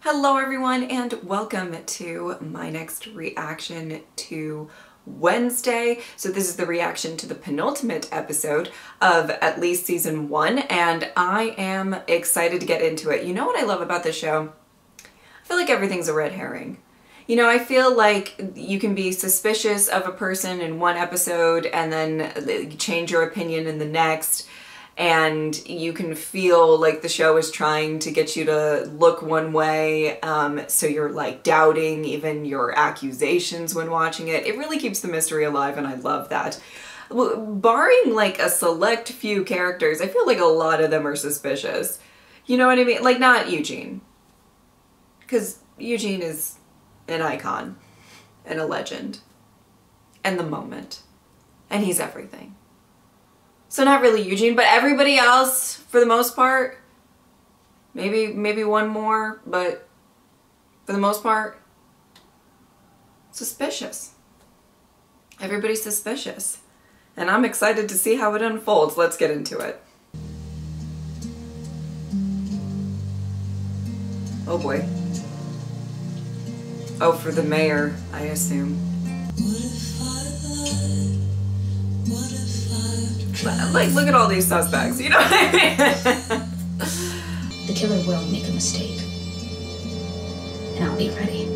Hello everyone and welcome to my next reaction to Wednesday. So this is the reaction to the penultimate episode of at least season 1 and I am excited to get into it. You know what I love about this show? I feel like everything's a red herring. You know, I feel like you can be suspicious of a person in one episode and then change your opinion in the next. And you can feel like the show is trying to get you to look one way, so you're like doubting even your accusations when watching it. It really keeps the mystery alive and I love that. Barring like a select few characters, I feel like a lot of them are suspicious. You know what I mean? Like not Eugene. Because Eugene is an icon and a legend and the moment. And he's everything. So not really Eugene, but everybody else, for the most part, maybe one more, but for the most part, suspicious. Everybody's suspicious. And I'm excited to see how it unfolds. Let's get into it. Oh boy. Oh, for the mayor, I assume. Like, look at all these suspects, you know what I mean? The killer will make a mistake. And I'll be ready.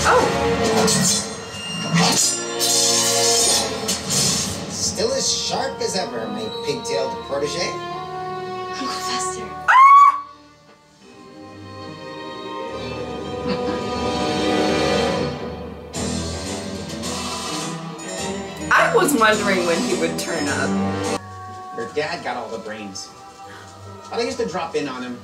Oh! Still as sharp as ever, my pigtailed protege. Uncle Fester. I was wondering when he would turn up. Your dad got all the brains. But I used to drop in on him.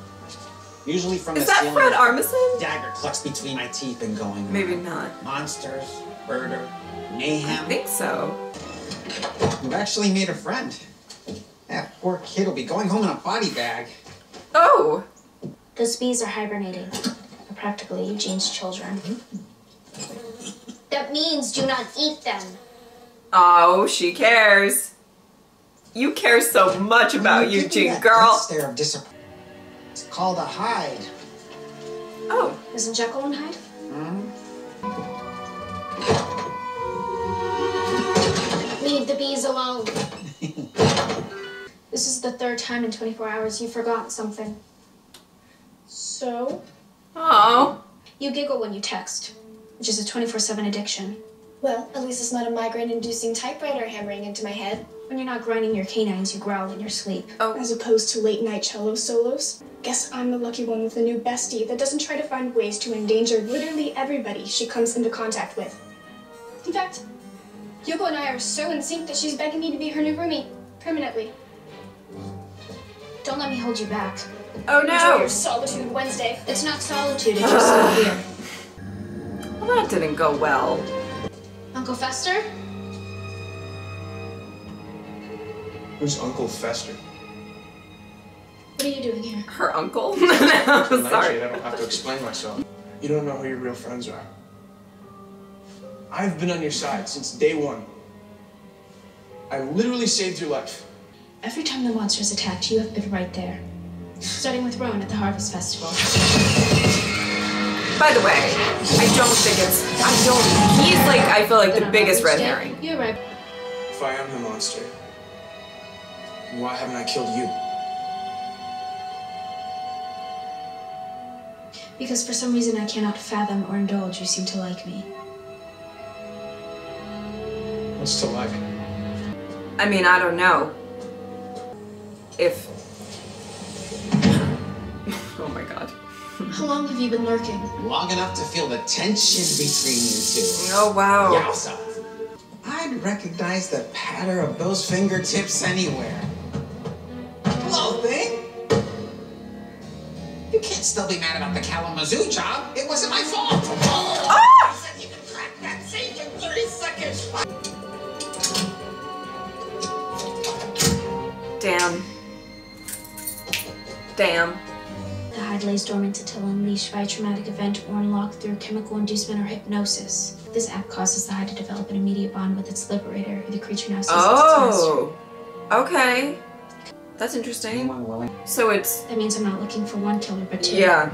Usually from the Is that ceiling. Fred Armisen? Dagger clutched between my teeth and going. Maybe not. Monsters, murder, mayhem. I think so. You've actually made a friend. That poor kid will be going home in a body bag. Oh! Those bees are hibernating. They're practically Eugene's children. That means do not eat them. Oh, she cares. You care so much about Eugene, girl. There of disappointment. It's called a hide. Oh. Isn't Jekyll and Hyde? Leave the bees alone. This is the third time in 24 hours you've forgotten something. So? Oh. You giggle when you text, which is a 24/7 addiction. Well, at least it's not a migraine-inducing typewriter hammering into my head. When you're not grinding your canines, you growl in your sleep. Oh. As opposed to late-night cello solos. Guess I'm the lucky one with a new bestie that doesn't try to find ways to endanger literally everybody she comes into contact with. In fact, Yoko and I are so in sync that she's begging me to be her new roomie, permanently. Don't let me hold you back. Oh Enjoy no! your solitude Wednesday. It's not solitude, it's just so here. Well, that didn't go well. Uncle Fester? Who's Uncle Fester? What are you doing here? Her uncle? Sorry. Sorry. I don't have to explain myself. You don't know who your real friends are. I've been on your side since day one. I literally saved your life. Every time the monsters attacked, you have been right there. Starting with Rowan at the Harvest Festival. By the way, I don't think it's... He's like, I feel like the biggest red herring. You're right. If I am the monster, why haven't I killed you? Because for some reason I cannot fathom or indulge you seem to like me. What's to like? I mean, I don't know. If... Oh my god. How long have you been lurking? Long enough to feel the tension between you two. Oh wow. Yowza. I'd recognize the patter of those fingertips anywhere. Hello, thing. You can't still be mad about the Kalamazoo job. It wasn't my fault. Oh! I said you could crack that safe in 30 seconds. Damn. Damn. The hide lays dormant until unleashed by a traumatic event or unlocked through chemical inducement or hypnosis. This app causes the Hive to develop an immediate bond with its liberator, who the creature now sees as its master. Oh, okay. That's interesting. So it's... That means I'm not looking for one killer, but two. Yeah.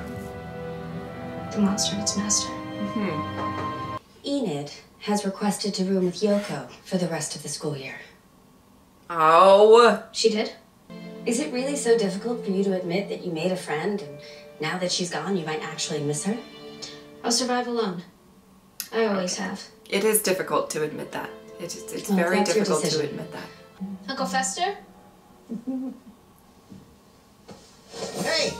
The monster and its master. Enid has requested to room with Yoko for the rest of the school year. Oh. She did? Is it really so difficult for you to admit that you made a friend and now that she's gone, you might actually miss her? I'll survive alone. I always have. It is difficult to admit that. It's Well, very that's your difficult to decision. admit that. Uncle Fester? Hey,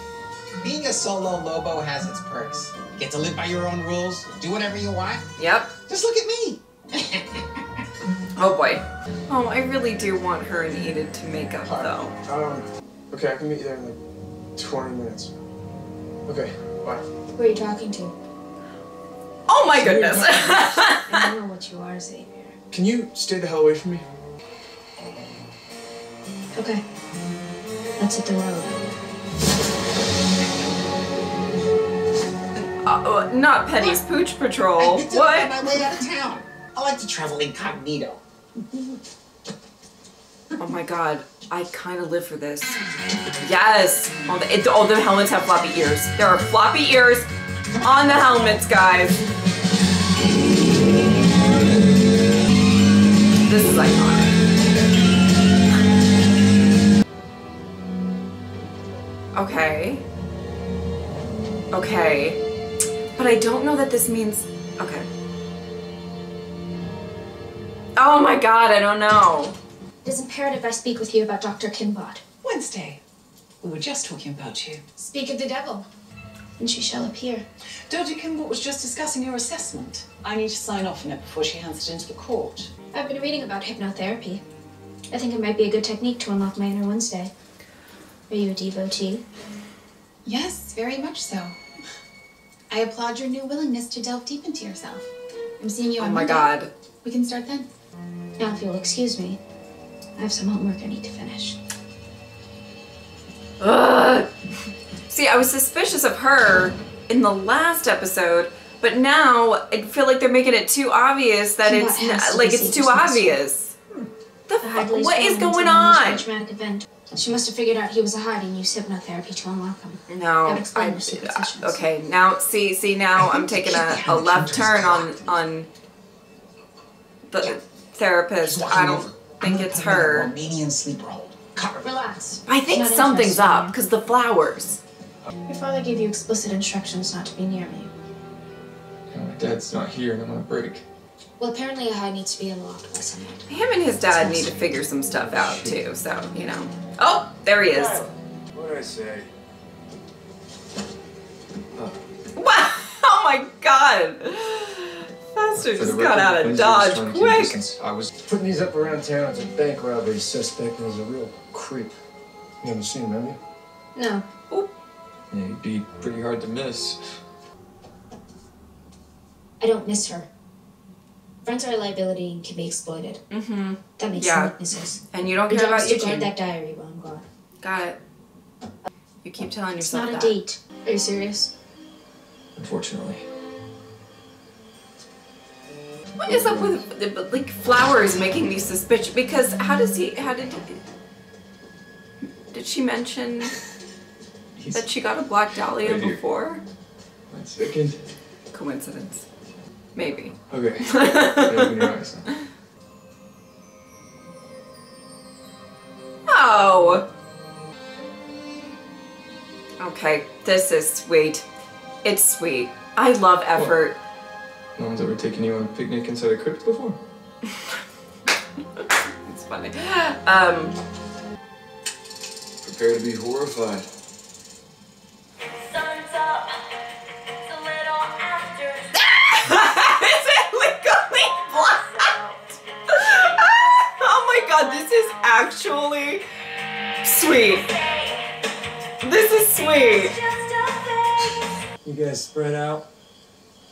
being a solo Lobo has its perks. You get to live by your own rules, do whatever you want. Yep. Just look at me. Oh boy. Oh, I really do want her and Enid to make up though. Okay, I can meet you there in like 20 minutes. Okay, bye. Who are you talking to? Oh my goodness. I don't know what you are, Xavier. Can you stay the hell away from me? Okay. Let's hit the road. Not Penny's Pooch Patrol. I picked it up on What? my way out of town. I like to travel incognito. Oh my god. I kind of live for this. Yes. All the helmets have floppy ears. There are floppy ears on the helmets, guys. This is iconic. Okay. Okay. But I don't know that this means... Okay. Oh my god, I don't know. It is imperative I speak with you about Dr. Kinbot. Wednesday. We were just talking about you. Speak of the devil, and she shall appear. Dr. Kimball was just discussing your assessment. I need to sign off on it before she hands it into the court. I've been reading about hypnotherapy. I think it might be a good technique to unlock my inner Wednesday. Are you a devotee? Yes, very much so. I applaud your new willingness to delve deep into yourself. I'm seeing you Oh on my Monday. god. We can start then. Now, if you'll excuse me, I have some homework I need to finish. Ugh. See, I was suspicious of her in the last episode, but now I feel like they're making it too obvious that Kinbot it's has to like be it's too Satan's obvious. The Hyde fuck? lays What is down going until an on? traumatic event. She must have figured out he was a Hyde and used hypnotherapy to unlock him. No, That would explain the secret sessions. okay. Now, see, now I'm taking a left turn on the therapist. I don't think it's her. Romanian sleeper hold. Cover. Relax. I think She's not something's interested in up you. because the flowers. Your father gave you explicit instructions not to be near me. My dad's not here and I'm on a break. Well, apparently a Hyde needs to be unlocked by someone. Him and his dad need to figure some stuff out too. So you know. Oh, there he is. What did I say? Wow! Oh my god! Fester just got out of Dodge quick. I was putting these up around town as a bank robbery suspect and was a real creep. You haven't seen him, have you? No. Yeah, he'd be pretty hard to miss. I don't miss her. Friends are a liability and can be exploited. Mm-hmm. That makes Yeah. them witnesses. And you don't Your care job about is to guard Eugene. that diary while I'm gone. Got it. You keep telling It's yourself not a that. date. Are you serious? Unfortunately. What is up with like flowers making me suspicious? Because how did she mention that she got a black dahlia Right here. before? 1 second. Coincidence. Maybe. Okay. Open your eyes. Oh. Okay, this is sweet. It's sweet. I love effort. No one's ever taken you on a picnic inside a crypt before? It's funny. Prepare to be horrified. Sun's up. It's a little after. Is it legally black? Oh my god, this is actually sweet. This is sweet. You guys spread out.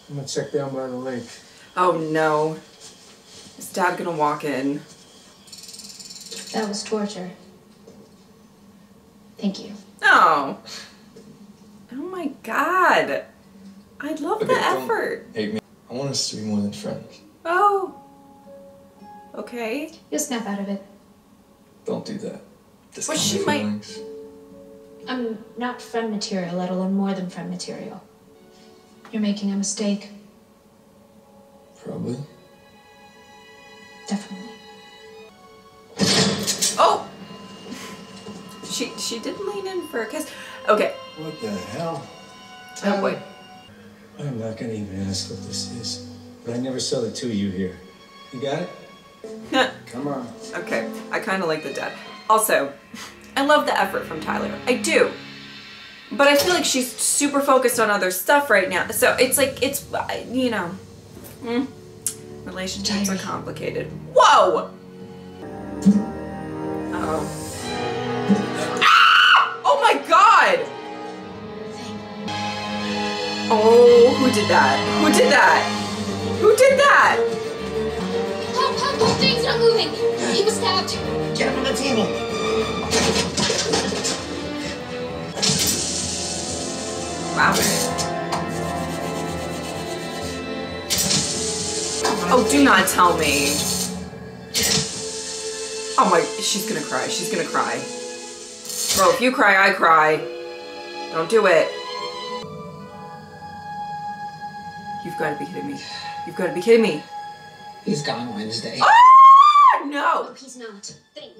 I'm gonna check down by the lake. Oh no. Is Dad gonna walk in? That was torture. Thank you. No. Oh my god. I love the Okay, don't effort. hate me. I want us to be more than friends. Oh. Okay. You'll snap out of it. Don't do that. Well, she might. Feelings. I'm not friend material, let alone more than friend material. You're making a mistake. Probably. Definitely. Oh! She did lean in for a kiss. Okay. What the hell? Oh boy. I'm not gonna even ask what this is. But I never saw the two of you here. You got it? Come on. Okay. I kind of like the dad. Also, I love the effort from Tyler. I do. But I feel like she's super focused on other stuff right now. So it's like, it's, you know. Relationships are complicated. Whoa! Oh. Ah! Oh my god! Oh, who did that? Who did that? Who did that? Pop, things not moving. He was stabbed. Get him on the table. Wow. Oh, do not tell me. Oh my, she's gonna cry. She's gonna cry. Bro, if you cry, I cry. Don't do it. You've got to be kidding me. You've got to be kidding me. He's gone Wednesday. Ah, no! No, he's not. Think.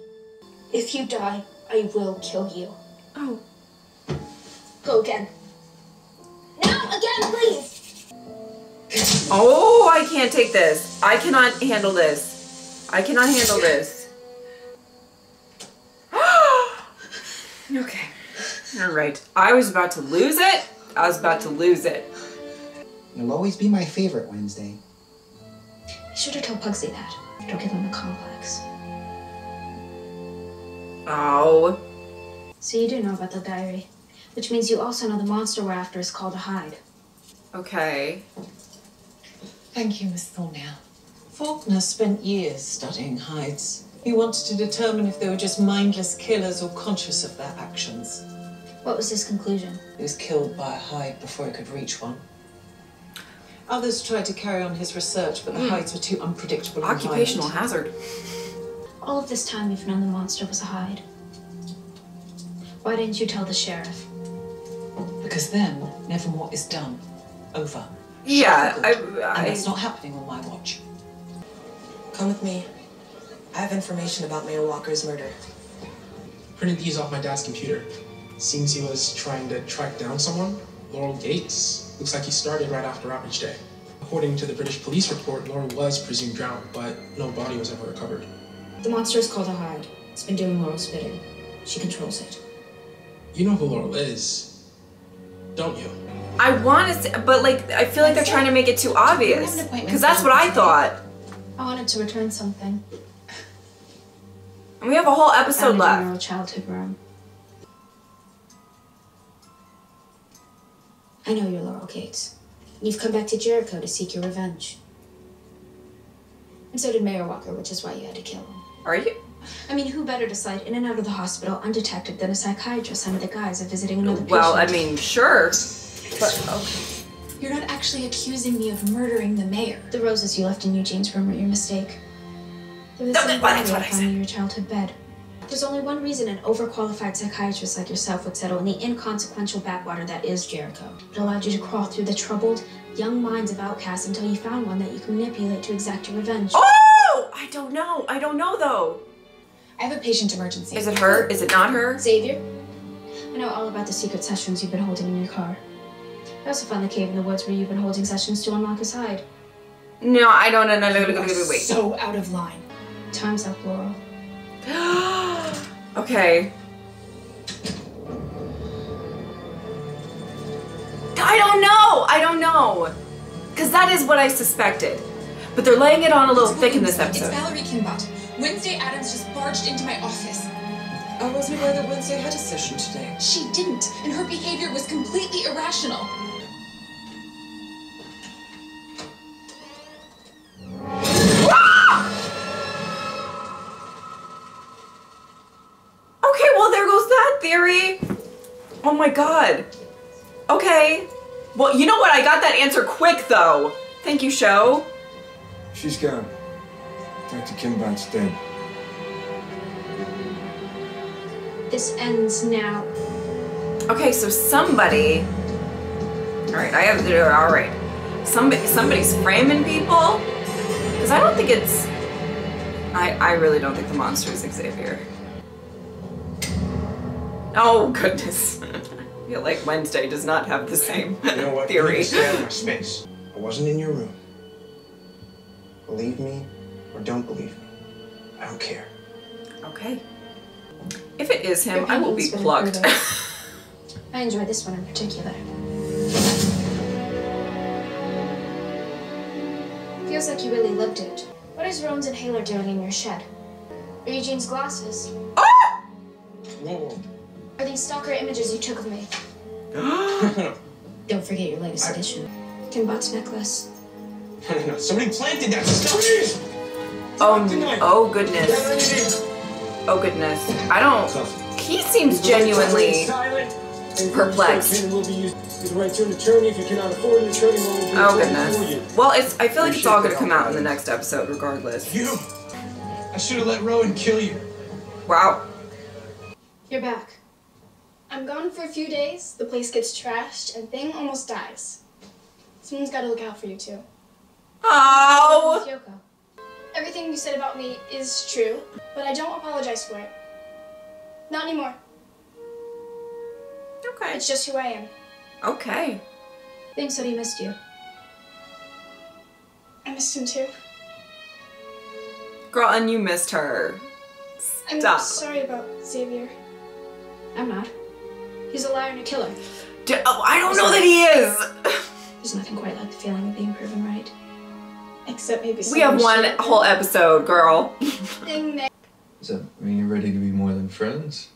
If you die, I will kill you. Oh. Go again. Now, again, please. Oh, I can't take this. I cannot handle this. I cannot handle this. Okay. All right. I was about to lose it. I was about to lose it. You'll always be my favorite, Wednesday. You should have told Pugsley that. Don't give him a complex. Oh. So you do know about the diary, which means you also know the monster we're after is called a Hyde. Okay. Thank you, Miss Thornhill. Faulkner spent years studying hides. He wanted to determine if they were just mindless killers or conscious of their actions. What was his conclusion? He was killed by a hide before he could reach one. Others tried to carry on his research, but the hides were too unpredictable and Occupational violent. hazard. All of this time you've known the monster was a Hyde. Why didn't you tell the sheriff? Because then, never more is done. Over. Yeah, And that's not happening on my watch. Come with me. I have information about Mayor Walker's murder. Printed these off my dad's computer. Seems he was trying to track down someone. Laurel Gates. Looks like he started right after Outreach Day. According to the British police report, Laurel was presumed drowned, but no body was ever recovered. The monster is called a Hyde. It's been doing Laurel's bidding. She controls it. You know who Laurel is, don't you? I want to say, but like, I feel like they're trying to make it too obvious. Because that's what I thought. I wanted to return something. And we have a whole episode Found it in left. your old childhood room. I know you're Laurel Gates. You've come back to Jericho to seek your revenge. And so did Mayor Walker, which is why you had to kill him. Are you? I mean, who better to slide in and out of the hospital undetected than a psychiatrist under the guise of visiting another patient? Well, I mean, sure. But, okay. You're not actually accusing me of murdering the mayor. The roses you left in Eugene's room were your mistake. There was some that's body what I found in your childhood bed. There's only one reason an overqualified psychiatrist like yourself would settle in the inconsequential backwater that is Jericho. It allowed you to crawl through the troubled, young minds of outcasts until you found one that you can manipulate to exact your revenge. Oh! I don't know. I don't know, though. I have a patient emergency. Is it her? Is it not her? Xavier? I know all about the secret sessions you've been holding in your car. I also found the cave in the woods where you've been holding sessions to unlock his hide. No, I don't know. No, wait. So out of line. Time's up, Laurel. Okay. I don't know. Because that is what I suspected. But they're laying it on a little thick in this episode. It's Valerie Kimbot. Wednesday Adams just barged into my office. I wasn't aware that Wednesday had a session today. She didn't, and her behavior was completely irrational. Okay, well, there goes that theory. Oh my god. Okay. Well, you know what? I got that answer quick, though. Thank you, show. She's gone. Dr. Kimbot's dead. This ends now. Okay, so somebody. All right, all right. Somebody's framing people. Because I don't think it's. I really don't think the monster is Xavier. Oh goodness. I feel like Wednesday does not have the same You know what? theory. You need to stay out of my space. I wasn't in your room. Believe me or don't believe me. I don't care. Okay. If it is him, Your I will be painting's been plucked. improving. I enjoy this one in particular. Feels like you really lived it. What is Rowan's inhaler doing in your shed? Are Eugene's glasses? Whoa. Are these stalker images you took of me? Don't forget your latest edition. Kimbot's necklace. No. Somebody planted that stuff. Oh goodness. Oh goodness. I don't. He seems genuinely perplexed. Oh goodness. Well, I feel like it's all gonna come out in the next episode, regardless. You. I should have let Rowan kill you. Wow. You're back. I'm gone for a few days, the place gets trashed, and Thing almost dies. Someone's gotta look out for you too. Oh! Yoko. Everything you said about me is true, but I don't apologize for it. Not anymore. Okay. It's just who I am. Okay. Thing said he missed you. I missed him too. Girl, and you missed her. I'm Stop. sorry about Xavier. I'm not. He's a liar and a killer. I don't know that he is! There's nothing quite like the feeling of being proven right. Except maybe We have one whole episode, girl. Thing that Does that mean you're ready to be more than friends?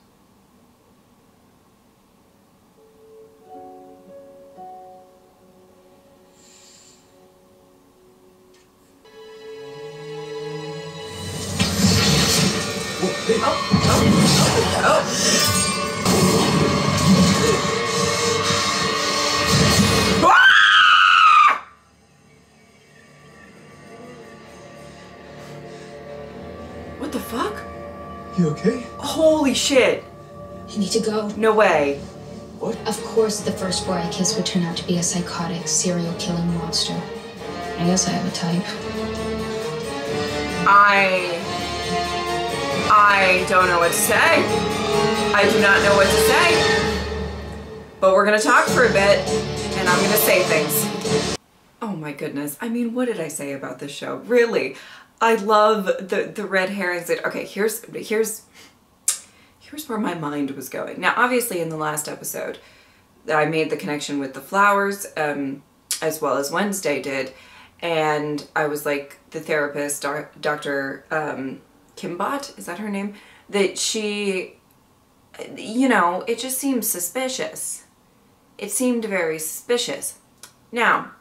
What the fuck? You okay? Holy shit. You need to go. No way. Of course, the first boy I kiss would turn out to be a psychotic, serial-killing monster. I guess I have a type. I don't know what to say. I do not know what to say. But we're gonna talk for a bit, and I'm gonna say things. Oh my goodness. I mean, what did I say about this show? Really? I love the red herrings. Okay, here's where my mind was going. Now, obviously, in the last episode, I made the connection with the flowers, as well as Wednesday did, and I was like, the therapist, Dr. Kimbot, is that her name? That she, you know, it just seems suspicious. It seemed very suspicious. Now,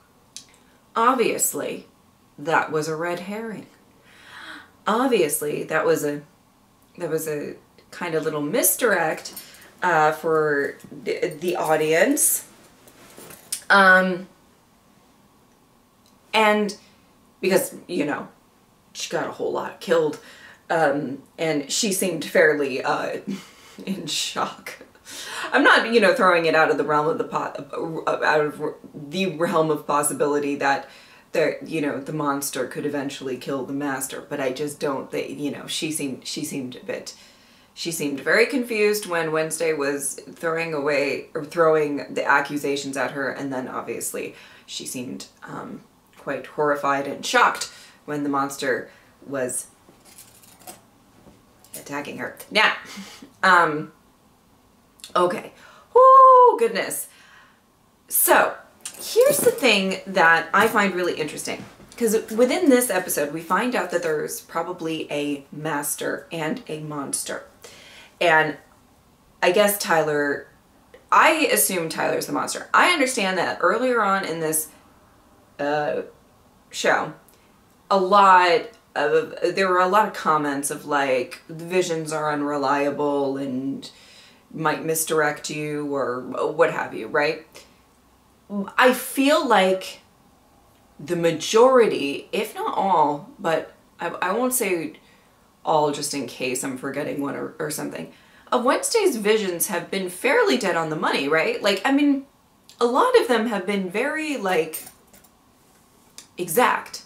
obviously, that was a red herring. Obviously, that was a kind of little misdirect for the audience. And because, you know, she got a whole lot killed, and she seemed fairly in shock. I'm not, you know, throwing it out of the realm of the realm of possibility that you know, the monster could eventually kill the master, but I just don't think, you know, she seemed very confused when Wednesday was throwing the accusations at her, and then obviously she seemed quite horrified and shocked when the monster was attacking her. Now, okay. Oh, goodness. So, here's the thing that I find really interesting. Because within this episode, we find out that there's probably a master and a monster. And I guess I assume Tyler's the monster. I understand that earlier on in this show, there were a lot of comments of like, the visions are unreliable and might misdirect you or what have you, right? I feel like the majority, if not all, but I won't say all just in case I'm forgetting one or something, of Wednesday's visions have been fairly dead on the money, right? Like, I mean, a lot of them have been very, like, exact.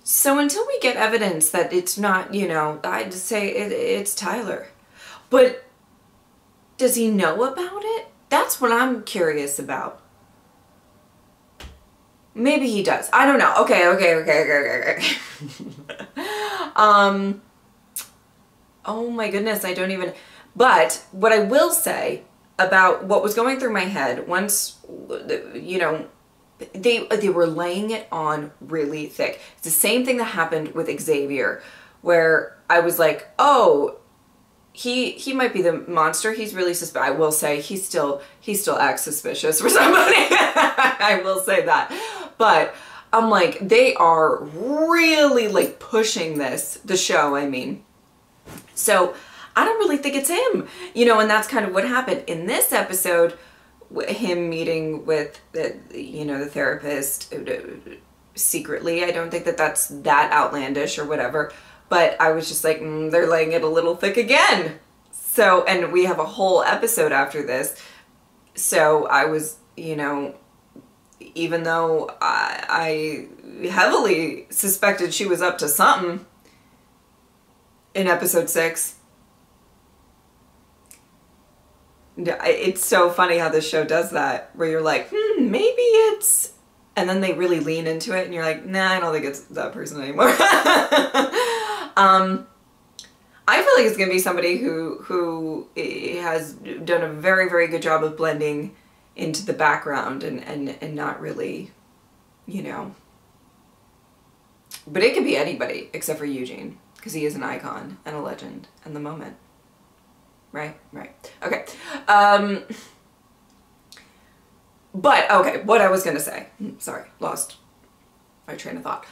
So until we get evidence that it's not, you know, I'd say it's Tyler. But does he know about it? That's what I'm curious about. Maybe he does. I don't know. Okay. Oh my goodness, I don't even... But what I will say about what was going through my head once, you know, they were laying it on really thick. It's the same thing that happened with Xavier, where I was like, oh, he might be the monster. He's really suspicious. I will say he still acts suspicious for somebody. I will say that. But I'm like, they are really like pushing the show, I mean. So I don't really think it's him, you know, and that's kind of what happened in this episode, him meeting with the therapist secretly. I don't think that that's that outlandish or whatever, but I was just like, they're laying it a little thick again. So, and we have a whole episode after this. So I was, you know, even though I heavily suspected she was up to something in episode 6, it's so funny how this show does that, where you're like, maybe it's, and then they really lean into it and you're like, nah, I don't think it's that person anymore. I feel like it's gonna be somebody who has done a very, very good job of blending into the background and not really, you know, but it could be anybody except for Eugene, because he is an icon and a legend in the moment. Right. Okay. But, okay, what I was going to say. Sorry, lost my train of thought.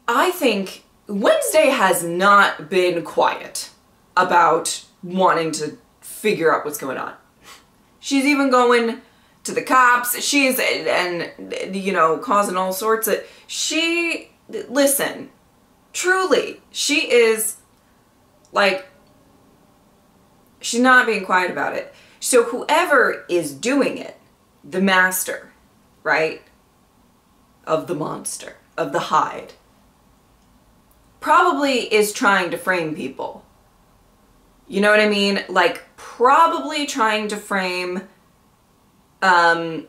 I think Wednesday has not been quiet about wanting to figure out what's going on. She's even going to the cops. She's, and you know, causing all sorts of... Listen, truly, she is, like... She's not being quiet about it. So whoever is doing it, the master, right, of the monster, of the Hyde, probably is trying to frame people. You know what I mean? Like, probably trying to frame Dr.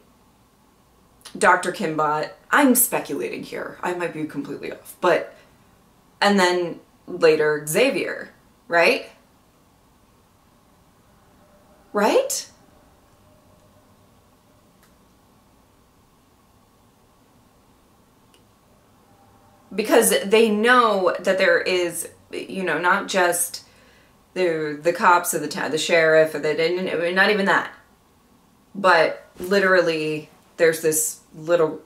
Kinbot. I'm speculating here. I might be completely off. But, and then later Xavier, right? Right? Because they know that there is, you know, not just the cops of the town, the sheriff, or not even that, but literally there's this little,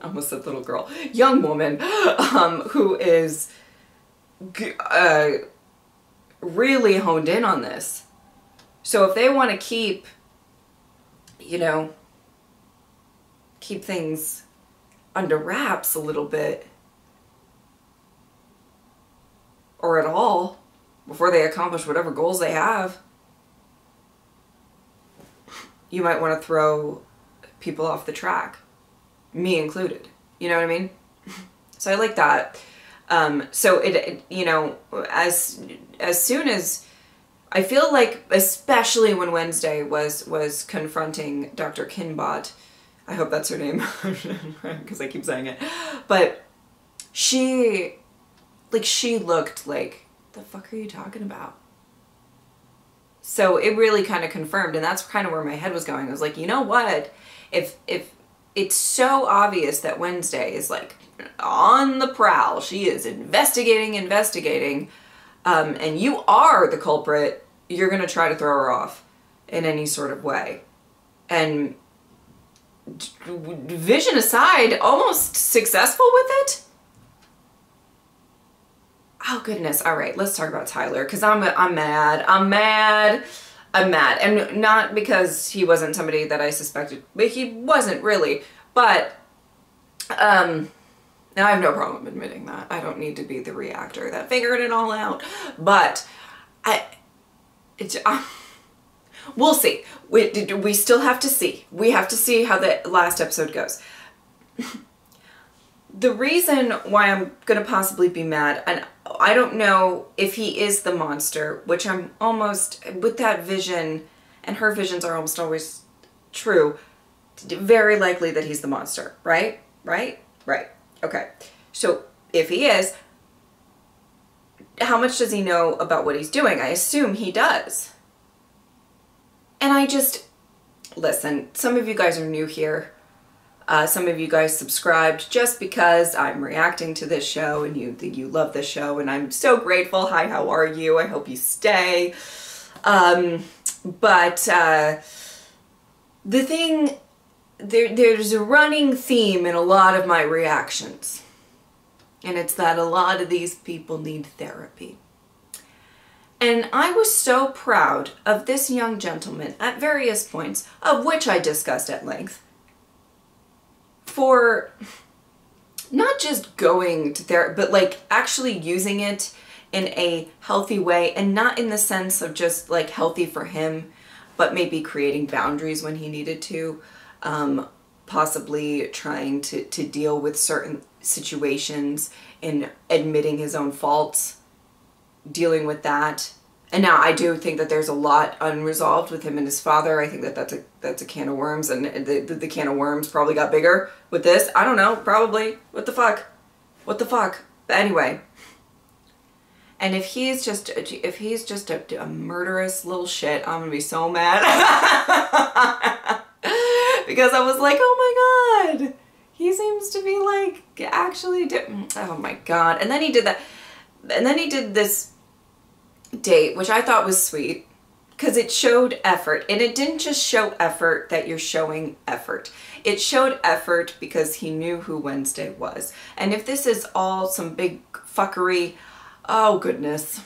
I almost said little girl, young woman, who is really honed in on this. So if they want to keep, you know, keep things under wraps a little bit, or at all, before they accomplish whatever goals they have, you might want to throw people off the track, me included. You know what I mean? So I like that. So it you know, as soon as, I feel like, especially when Wednesday was confronting Dr. Kinbot, I hope that's her name, because I keep saying it, but she looked like, the fuck are you talking about? So it really kind of confirmed, and that's kind of where my head was going. I was like, you know what? If it's so obvious that Wednesday is like on the prowl, she is investigating, and you are the culprit, you're going to try to throw her off in any sort of way. And Vision aside, almost successful with it. Oh goodness. All right, let's talk about Tyler, because I'm mad. And not because he wasn't somebody that I suspected, but he wasn't really. But, now I have no problem admitting that. I don't need to be the reactor that figured it all out. But we'll see. We still have to see. We have to see how the last episode goes. The reason why I'm going to possibly be mad, and I don't know if he is the monster, which I'm almost, with that vision, and her visions are almost always true, very likely that he's the monster, right? Right? Right. Okay. So if he is, how much does he know about what he's doing? I assume he does. And I just, listen, some of you guys are new here. Some of you guys subscribed just because I'm reacting to this show and you love this show, and I'm so grateful. Hi, how are you? I hope you stay. But the thing, there's a running theme in a lot of my reactions, and it's that a lot of these people need therapy. And I was so proud of this young gentleman at various points, of which I discussed at length, for not just going to therapy, but like actually using it in a healthy way, and not in the sense of just like healthy for him, but maybe creating boundaries when he needed to, possibly trying to deal with certain situations and admitting his own faults, dealing with that. And now I do think that there's a lot unresolved with him and his father. I think that that's a can of worms, and the can of worms probably got bigger with this. I don't know, probably. What the fuck? What the fuck? But anyway. And if he's just a murderous little shit, I'm gonna be so mad. Because I was like, oh my god, he seems to be like actually oh my god. And then he did that, and then he did this date, which I thought was sweet, because it showed effort. And it didn't just show effort that you're showing effort. It showed effort because he knew who Wednesday was. And if this is all some big fuckery, oh goodness.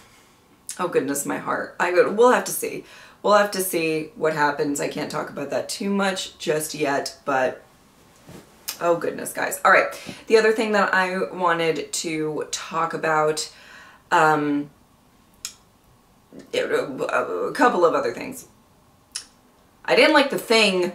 Oh goodness, my heart. We'll have to see. We'll have to see what happens. I can't talk about that too much just yet, but oh goodness, guys. All right. The other thing that I wanted to talk about, a couple of other things. I didn't like the thing.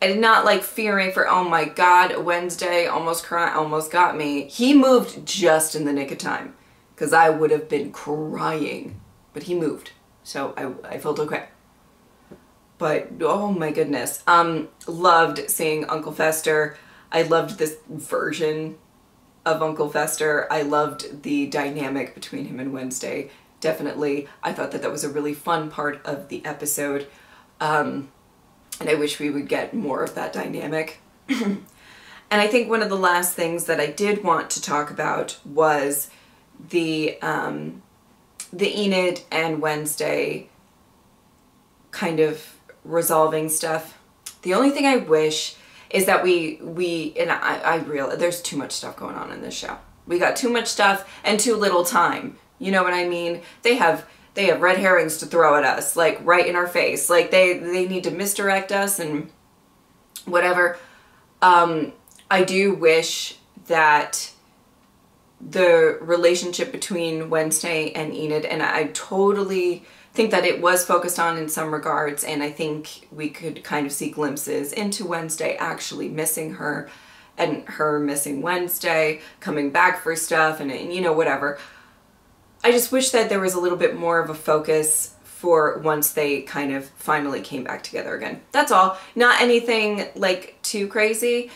I did not like fearing for, oh my god, Wednesday almost got me. He moved just in the nick of time, because I would have been crying, but he moved. So I felt okay. But oh my goodness. Loved seeing Uncle Fester. I loved this version of Uncle Fester. I loved the dynamic between him and Wednesday. Definitely. I thought that was a really fun part of the episode. And I wish we would get more of that dynamic. And I think one of the last things that I did want to talk about was the Enid and Wednesday kind of resolving stuff. The only thing I wish is that I realize there's too much stuff going on in this show. We got too much stuff and too little time. You know what I mean? They have red herrings to throw at us, like right in our face. Like they need to misdirect us and whatever. I do wish that the relationship between Wednesday and Enid, and I totally think that it was focused on in some regards, and I think we could kind of see glimpses into Wednesday actually missing her and her missing Wednesday, coming back for stuff and you know, whatever. I just wish that there was a little bit more of a focus for once they kind of finally came back together again. That's all. Not anything like too crazy.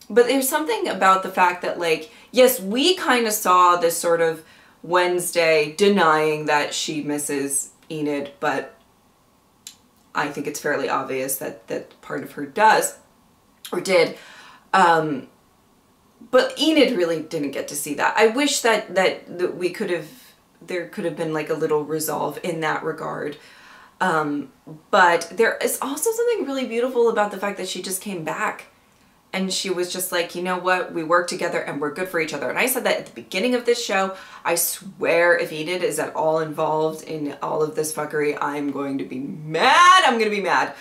But there's something about the fact that, like, yes, we kind of saw this sort of Wednesday denying that she misses Enid, but I think it's fairly obvious that part of her does or did. But Enid really didn't get to see that. I wish that we could have, there could have been like a little resolve in that regard. But there is also something really beautiful about the fact that she just came back and she was just like, you know what, we work together and we're good for each other. And I said that at the beginning of this show. I swear if Enid is at all involved in all of this fuckery, I'm going to be mad. I'm going to be mad.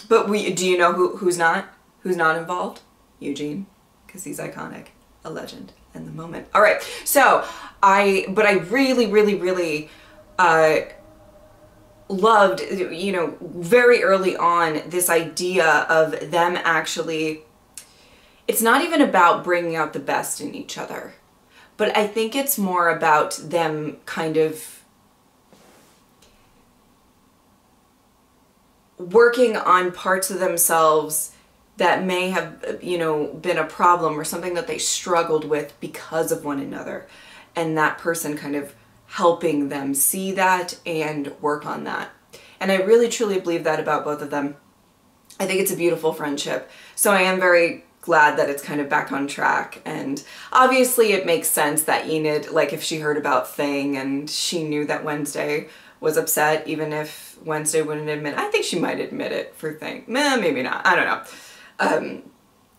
But But do you know who's not involved? Eugene, because he's iconic, a legend, and the moment. All right, so I really, really, really loved, you know, very early on, this idea of them actually, it's not even about bringing out the best in each other, but I think it's more about them kind of working on parts of themselves that may have, you know, been a problem or something that they struggled with because of one another. And that person kind of helping them see that and work on that. And I really truly believe that about both of them. I think it's a beautiful friendship. So I am very glad that it's kind of back on track. And obviously it makes sense that Enid, like if she heard about Thing and she knew that Wednesday was upset, even if Wednesday wouldn't admit, I think she might admit it for Thing. Maybe not, I don't know.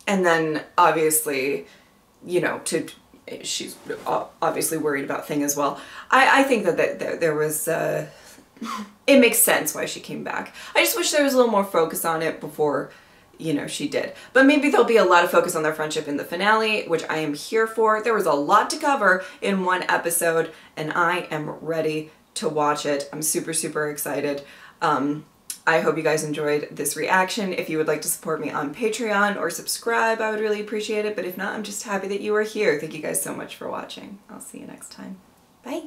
And then obviously, you know, she's obviously worried about Thing as well. I think that there was, it makes sense why she came back. I just wish there was a little more focus on it before, you know, she did. But maybe there'll be a lot of focus on their friendship in the finale, which I am here for. There was a lot to cover in one episode, and I am ready to watch it. I'm super, super excited. I hope you guys enjoyed this reaction. If you would like to support me on Patreon or subscribe, I would really appreciate it. But if not, I'm just happy that you are here. Thank you guys so much for watching. I'll see you next time. Bye.